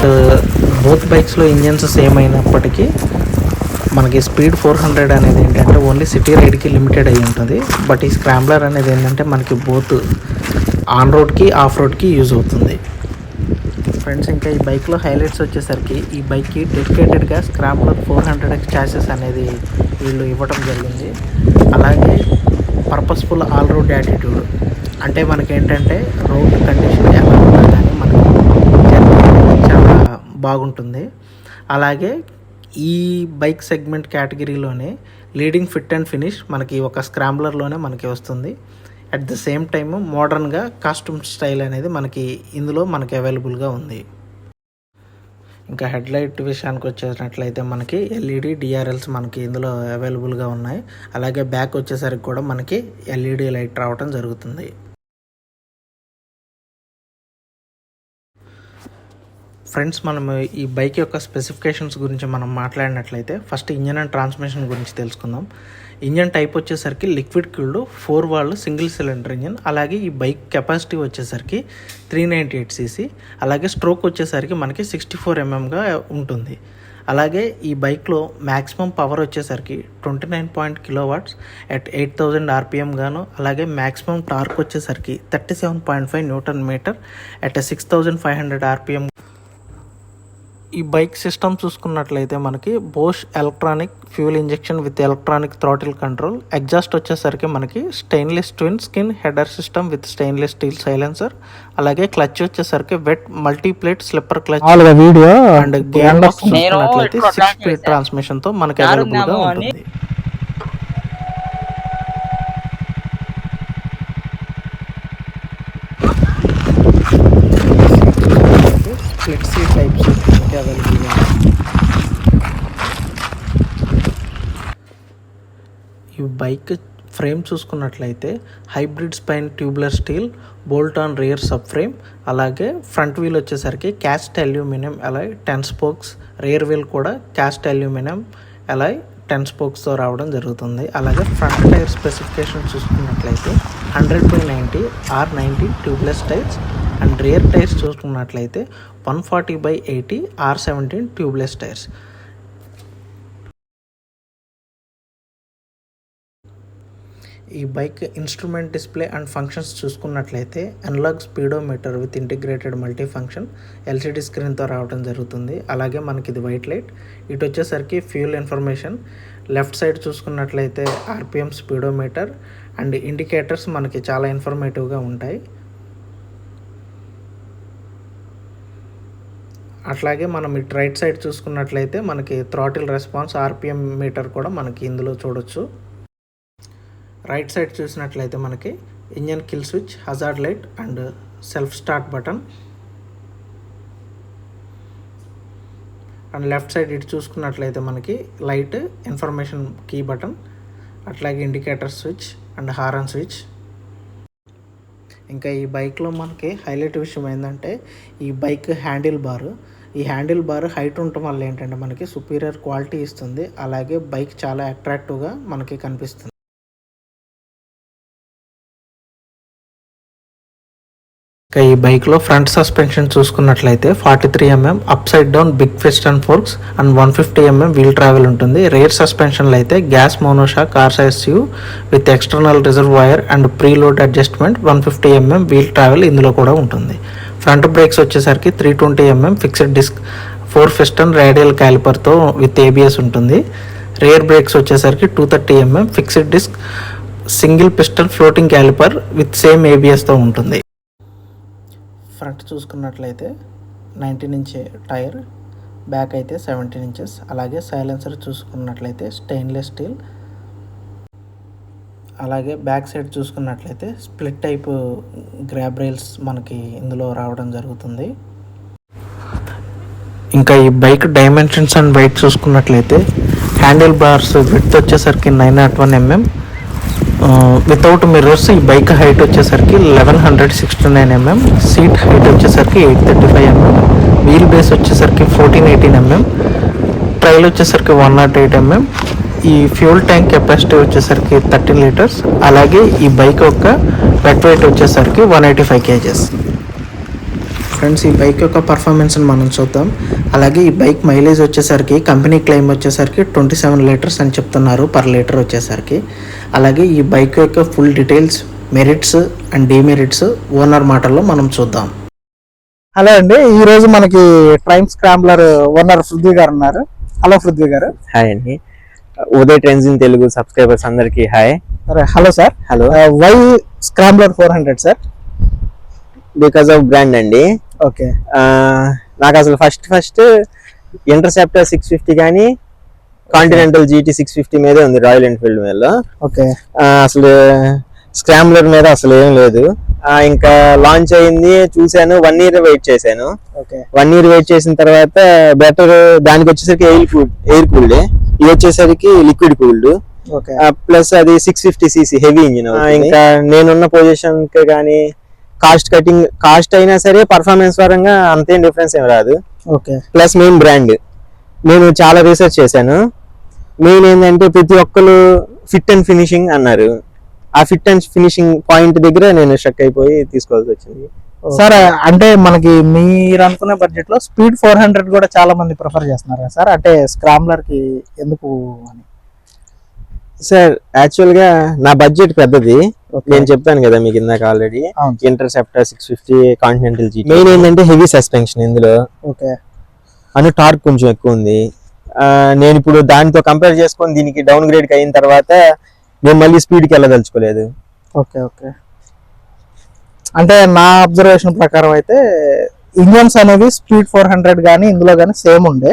But both బైక్స్లో engines same అయినప్పటికీ మనకి speed 400 అనేది ఏంటంటే ఓన్లీ సిటీ రైడ్కి లిమిటెడ్ అయి ఉంటుంది. బట్ ఈ స్క్రాంబ్లర్ అనేది ఏంటంటే మనకి బోత్ ఆన్ రోడ్కి ఆఫ్ రోడ్కి యూజ్ అవుతుంది. ఫ్రెండ్స్, ఇంకా ఈ బైక్లో హైలైట్స్ వచ్చేసరికి ఈ బైక్కి డెడికేటెడ్గా స్క్రాంబ్లర్ 400X చాసెస్ అనేది వీళ్ళు ఇవ్వడం జరిగింది. అలాగే పర్పస్ఫుల్ ఆల్ రోడ్ యాటిట్యూడ్, అంటే మనకేంటంటే రోడ్ కండిషన్ ఎలా ఉన్నా కానీ మనకి జర్నీ చాలా బాగుంటుంది. అలాగే ఈ బైక్ సెగ్మెంట్ కేటగిరీలోనే లీడింగ్ ఫిట్ అండ్ ఫినిష్ మనకి ఒక స్క్రాంబ్లర్లోనే మనకి వస్తుంది. అట్ ద సేమ్ టైమ్ మోడర్న్గా కాస్ట్యూమ్ స్టైల్ అనేది మనకి ఇందులో మనకి అవైలబుల్గా ఉంది. ఇంకా హెడ్ లైట్ విషయానికి వచ్చేసినట్లయితే మనకి ఎల్ఈడి డిఆర్ఎల్స్ మనకి ఇందులో అవైలబుల్గా ఉన్నాయి. అలాగే బ్యాక్ వచ్చేసరికి కూడా మనకి ఎల్ఈడి లైట్ రావడం జరుగుతుంది. ఫ్రెండ్స్, మనం ఈ బైక్ యొక్క స్పెసిఫికేషన్స్ గురించి మనం మాట్లాడినట్లయితే ఫస్ట్ ఇంజన్ అండ్ ట్రాన్స్మిషన్ గురించి తెలుసుకుందాం. ఇంజన్ టైప్ వచ్చేసరికి liquid cooled 4 valve single cylinder engine. అలాగే ఈ బైక్ కెపాసిటీ వచ్చేసరికి 398cc. అలాగే స్ట్రోక్ వచ్చేసరికి మనకి 64 mmగా ఉంటుంది. అలాగే ఈ బైక్లో మ్యాక్సిమం పవర్ వచ్చేసరికి 29 kW at 8000 RPM గాను, అలాగే మ్యాక్సిమం టార్క్ వచ్చేసరికి 37.5 Nm at 6500 RPM. ఈ బైక్ సిస్టమ్ చూసుకున్నట్లయితే మనకి Bosch electronic fuel injection with electronic throttle control. Exhaust వచ్చేసరికి మనకి stainless twin skin header system with stainless steel silencer. అలాగే క్లచ్ వచ్చేసరికి wet multiplate slipper clutch video and gear box చూసుకున్నట్లయితే 6 speed transmission తో మనకి available గా ఉంటుంది. స్ప్లిట్ సీట్ టైప్స్ అవైలబుల్గా. ఈ బైక్ ఫ్రేమ్ చూసుకున్నట్లయితే hybrid spine tubular steel bolt on rear sub frame. అలాగే ఫ్రంట్ వీల్ వచ్చేసరికి cast aluminium alloy 10 spokes. Rear wheel కూడా క్యాస్ట్ అల్యూమినియం అలాయ్ 10 spokesతో రావడం జరుగుతుంది. అలాగే ఫ్రంట్ టైర్ స్పెసిఫికేషన్ చూసుకున్నట్లయితే 100/90 R90 tubeless tyres. And rear tyres చూసుకున్నట్లయితే 140/80 R17 ట్యూబ్లెస్ టైర్స్. ఈ bike instrument display and functions చూసుకున్నట్లయితే analogue speedometer with integrated multi function LCD స్క్రీన్తో రావడం జరుగుతుంది. అలాగే మనకి ఇది వైట్ లైట్. ఇటు వచ్చేసరికి ఫ్యూల్ ఇన్ఫర్మేషన్. లెఫ్ట్ సైడ్ చూసుకున్నట్లయితే ఆర్పిఎం స్పీడోమీటర్ అండ్ ఇండికేటర్స్ మనకి చాలా ఇన్ఫర్మేటివ్గా ఉంటాయి. అట్లాగే మనం ఇటు రైట్ సైడ్ చూసుకున్నట్లయితే మనకి థ్రాటిల్ రెస్పాన్స్ ఆర్పిఎం మీటర్ కూడా మనకి ఇందులో చూడొచ్చు. రైట్ సైడ్ చూసినట్లయితే మనకి engine kill switch, hazard light and self start button. And left side ఇటు చూసుకున్నట్లయితే మనకి లైట్ ఇన్ఫర్మేషన్ కీ బటన్, అట్లాగే indicator switch and horn switch. ఇంకా ఈ బైక్లో మనకి హైలైట్ విషయం ఏంటంటే ఈ బైక్ హ్యాండిల్ బార్. ఈ హ్యాండిల్ బార్ హైట్ ఉండటం వల్ల ఏంటంటే మనకి సుపీరియర్ క్వాలిటీ ఇస్తుంది. అలాగే బైక్ చాలా అట్రాక్టివ్గా మనకి కనిపిస్తుంది. ఇంకా ఈ బైక్లో ఫ్రంట్ సస్పెన్షన్ చూసుకున్నట్లయితే 43 mm upside down big piston forks and 150 mm wheel travel ఉంటుంది. రేర్ సస్పెన్షన్లో అయితే gas monoshock RSU with external reservoir and preload adjustment 150 mm wheel travel ఇందులో కూడా ఉంటుంది. ఫ్రంట్ బ్రేక్స్ వచ్చేసరికి 320 mm fixed disc 4 piston radial క్యాలిపర్తో with ABS ఉంటుంది. Rear brakes వచ్చేసరికి 230 mm fixed disc single piston floating caliper with same ABSతో ఉంటుంది. Front చూసుకున్నట్లయితే 19 inch టైర్, బ్యాక్ అయితే 17 inches. అలాగే సైలెన్సర్ చూసుకున్నట్లయితే స్టెయిన్లెస్ స్టీల్. అలాగే బ్యాక్ సైడ్ చూసుకున్నట్లయితే స్ప్లిట్ టైప్ గ్రాబ్ రైల్స్ మనకి ఇందులో రావడం జరుగుతుంది. ఇంకా ఈ బైక్ డైమెన్షన్స్ అండ్ వెయిట్ చూసుకున్నట్లయితే హ్యాండిల్ బార్స్ విడ్త్ వచ్చేసరికి 901 mm. వితౌట్ మిర్రర్స్ ఈ బైక్ హైట్ వచ్చేసరికి 1169 mm. సీట్ హైట్ వచ్చేసరికి 835 mm. వీల్ బేస్ వచ్చేసరికి 1418 mm. ట్రైల్ వచ్చేసరికి 108 mm. ఈ ఫ్యూల్ ట్యాంక్ కెపాసిటీ వచ్చేసరికి 13 liters. అలాగే ఈ బైక్ యొక్క వెట్ వెయిట్ వచ్చేసరికి 185 kgs. ఫ్రెండ్స్, ఈ బైక్ యొక్క పర్ఫార్మెన్స్ని మనం చూద్దాం. అలాగే ఈ బైక్ మైలేజ్ వచ్చేసరికి కంపెనీ క్లెయిమ్ వచ్చేసరికి 27 లీటర్స్ అని చెప్తున్నారు పర్ లీటర్ వచ్చేసరికి. అలాగే ఈ బైక్ యొక్క full details, merits and demerits owner మాటల్లో మనం చూద్దాం. హలో అండి, ఈ రోజు మనకి ట్రైమ్ స్క్రాంబ్లర్ ఓనర్ పృథ్వీ గారు ఉన్నారు. హలో పృథ్వీ గారు. హాయ్ అండి. Uday Trends in Telugu subscribers అందరికి hi. Hello sir. Hello. Why scrambler 400 sir? Because of brand అండి. ఓకే. నాకు అసలు ఫస్ట్ ఇంటర్సెప్టర్ 650 కానీ కాంటినెంటల్ GT 650 మీదే ఉంది, రాయల్ ఎన్ఫీల్డ్ మీద. ఓకే. అసలు స్క్రాంబ్లర్ మీద అసలు ఏం లేదు. ఇంకా లాంచ్ అయింది, చూసాను, 1 year వెయిట్ చేశాను. 1 year వెయిట్ చేసిన తర్వాత బెటర్ దానికి వచ్చేసరికి ఎయిర్ కూల్డ్, ఇది వచ్చేసరికి లిక్విడ్ కూల్డ్, ప్లస్ అది 650cc హెవీ ఇంజిన్. ఇంకా నేనున్న పొజిషన్ కి కానీ కాస్ట్ అయినా సరే పర్ఫార్మెన్స్ పరంగా అంతేం డిఫరెన్స్ ఏం రాదు. ప్లస్ మెయిన్ బ్రాండ్, నేను చాలా రీసెర్చ్ చేశాను. మెయిన్ ఏంటంటే ప్రతి ఒక్కరు ఫిట్ అండ్ ఫినిషింగ్ అన్నారు. ఆ ఫిట్ అండ్ ఫినిషింగ్ పాయింట్ దగ్గర నేను స్ట్రక్ అయిపోయి తీసుకోవాల్సి వచ్చింది. సార్, అంటే మనకి మీరు అనుకున్న బడ్జెట్ లో స్పీడ్ 400 కూడా చాలా మంది ప్రిఫర్ చేస్తున్నారు సార్, అంటే స్క్రాంబ్లర్ కి ఎందుకు అని? సార్, యాక్చువల్ గా నా బడ్జెట్ పెద్దది, నేను చెప్పాను కదా మీకు ఇందాక already. Interceptor 650, continental GT. Main ఏంటంటే హెవీ సస్పెన్షన్ ఇందులో. ఓకే. అను టార్క్ కొంచెం ఎక్కువ ఉంది. నేను ఇప్పుడు దానితో కంపేర్ చేసుకొని దీనికి డౌన్ గ్రేడ్ అయిన తర్వాత నేను మళ్ళీ స్పీడ్ కి వెళ్ళదలుచుకోలేదు. ఓకే. అంటే నా అబ్జర్వేషన్ ప్రకారం అయితే ఇంజన్స్ అనేవి స్పీడ్ 400 కానీ ఇందులో కానీ సేమ్ ఉండే,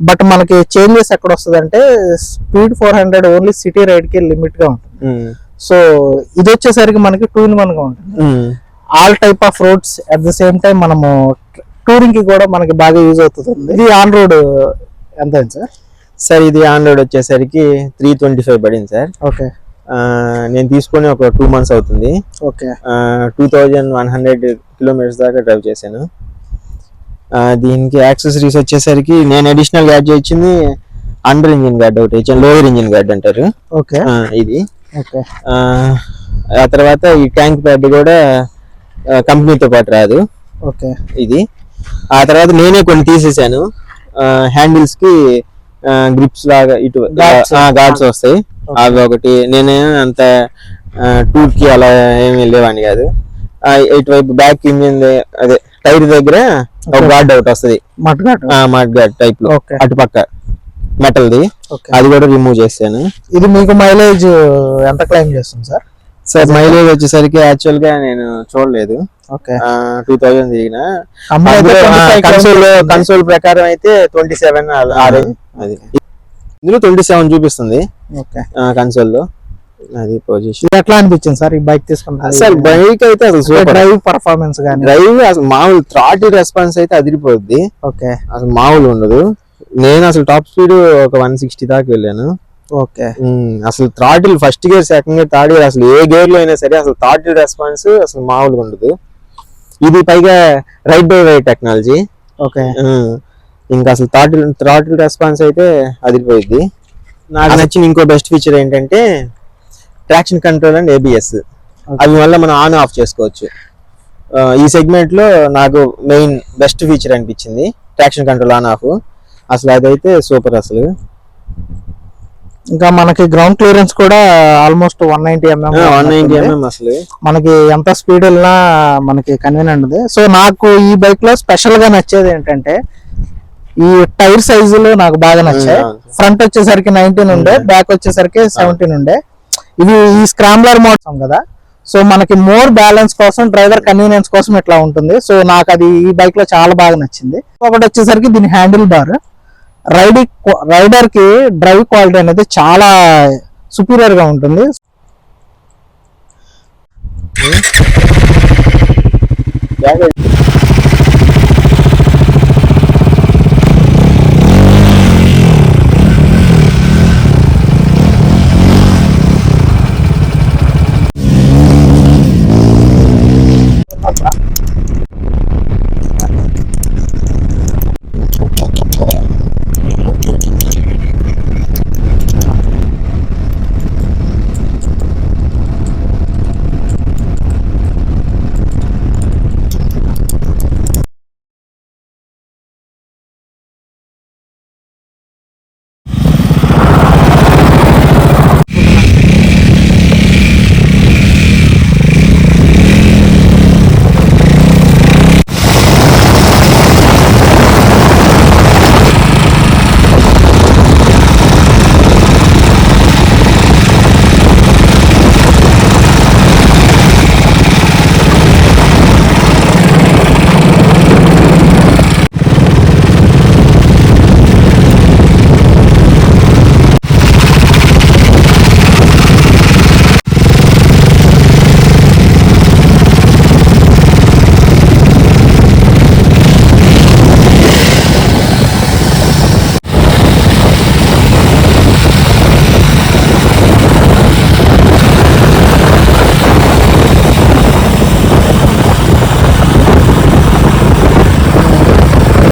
బట్ మనకి చేంజెస్ ఎక్కడ వస్తుంది అంటే స్పీడ్ 400 ఓన్లీ సిటీ రైడ్ కి లిమిట్ గా ఉంటుంది. సో ఇది వచ్చేసరికి మనకి 2-in-1 గా ఉంటుంది. All type of roads at the same time మనము టూరింగ్ కి కూడా మనకి బాగా యూజ్ అవుతుంది. ఇది ఆన్ రోడ్ ఎంత అయింది సార్? సార్, ఇది ఆన్ రోడ్ వచ్చేసరికి 325 పడింది సార్. ఓకే. నేను తీసుకొని ఒక 2 months అవుతుంది. ఓకే. 2100 kilometers దాకా డ్రైవ్ చేశాను. దీనికి యాక్సెసరీస్ వచ్చేసరికి నేను అడిషనల్ యాడ్ చేయించింది అండర్ ఇంజిన్ గార్డ్ ఒకటి ఇచ్చాను, లోయర్ ఇంజిన్ గార్డ్ అంటారు. ఓకే. ఇది. ఓకే. ఆ తర్వాత ఈ ట్యాంక్ ప్యాడ్ కూడా కంపెనీతో పాటు రాదు. ఓకే. ఇది. ఆ తర్వాత నేనే కొన్ని తీసేసాను. హ్యాండిల్స్ కి గ్రిప్స్ లాగా ఇటు గార్డ్స్ వస్తాయి, అవి ఒకటి. నేనే అంత టూర్ కి అలా ఏమి వెళ్ళేవాడిని కాదు. ఇటువైపు బ్యాక్ ఇంజిన్ అదే టైర్ దగ్గర ఒక గార్డ్ ఒకటి వస్తుంది, మడ్ గార్డ్ టైప్ లో, అటుపక్క మెటల్ ది, అది కూడా రిమూవ్ చేశాను. ఇది మీకు మైలేజ్ ఎంత క్లైమ్ చేస్తుంది సార్? సార్, మైలేజ్ వచ్చేసరికి యాక్చువల్ గా నేను చూడలేదు. 2000 తిరిగిన కన్సోల్ ప్రకారం అయితే 27 అది ఇందులో 27 చూపిస్తుంది కన్సోల్ లో. అది పొజిషన్. ఎట్లా అనిపించింది సార్ ఈ బైక్ తీసుకున్నా? సార్, బైక్ అయితే అసలు సూపర్. డ్రైవ్ పర్ఫార్మెన్స్ గానీ, డ్రైవ్ అసలు మామూలు థ్రాటిల్ రెస్పాన్స్ అయితే అదిరిపోద్ది. ఓకే. అసలు మామూలు ఉండదు. నేను అసలు టాప్ స్పీడ్ ఒక 160 దాకా వెళ్ళాను. ఓకే. అసలు throttle first gear, second gear, third gear, అసలు ఏ గేర్ లో అయినా సరే అసలు థ్రాటిల్ రెస్పాన్స్ అసలు మామూలుగా ఉండదు. ఇది పైగా right by wire technology. Okay. ఇంకా అసలు థ్రాటిల్ రెస్పాన్స్ అయితే అదిరిపోయింది. నాకు నచ్చిన ఇంకో బెస్ట్ ఫీచర్ ఏంటంటే ట్రాక్షన్ కంట్రోల్ అండ్ ABS. అవి వల్ల మనం ఆన్ ఆఫ్ చేసుకోవచ్చు. ఈ సెగ్మెంట్ లో నాకు మెయిన్ బెస్ట్ ఫీచర్ అనిపించింది ట్రాక్షన్ కంట్రోల్ ఆన్ ఆఫ్. అసలు అదైతే సూపర్. అసలు ఇంకా మనకి గ్రౌండ్ క్లియరెన్స్ కూడా ఆల్మోస్ట్ 190 mm. అసలు మనకి ఎంత స్పీడ్ వెళ్ళినా మనకి కన్వీనియంట్ ఉంది. సో నాకు ఈ బైక్ లో స్పెషల్ గా నచ్చేది ఏంటంటే ఈ టైర్ సైజులు నాకు బాగా నచ్చాయి. ఫ్రంట్ వచ్చేసరికి 19 ఉండే, బ్యాక్ వచ్చేసరికి 17 ఉండే. ఇది ఈ స్క్రాంబ్లర్ మోడల్ కదా, సో మనకి మోర్ బ్యాలెన్స్ కోసం, డ్రైవర్ కన్వీనియన్స్ కోసం ఇట్లా ఉంటుంది. సో నాకు అది ఈ బైక్ లో చాలా బాగా నచ్చింది. ఒకటి వచ్చేసరికి దీని హ్యాండిల్ బార్, రైడర్ కి డ్రైవ్ క్వాలిటీ అనేది చాలా సుపీరియర్ గా ఉంటుంది.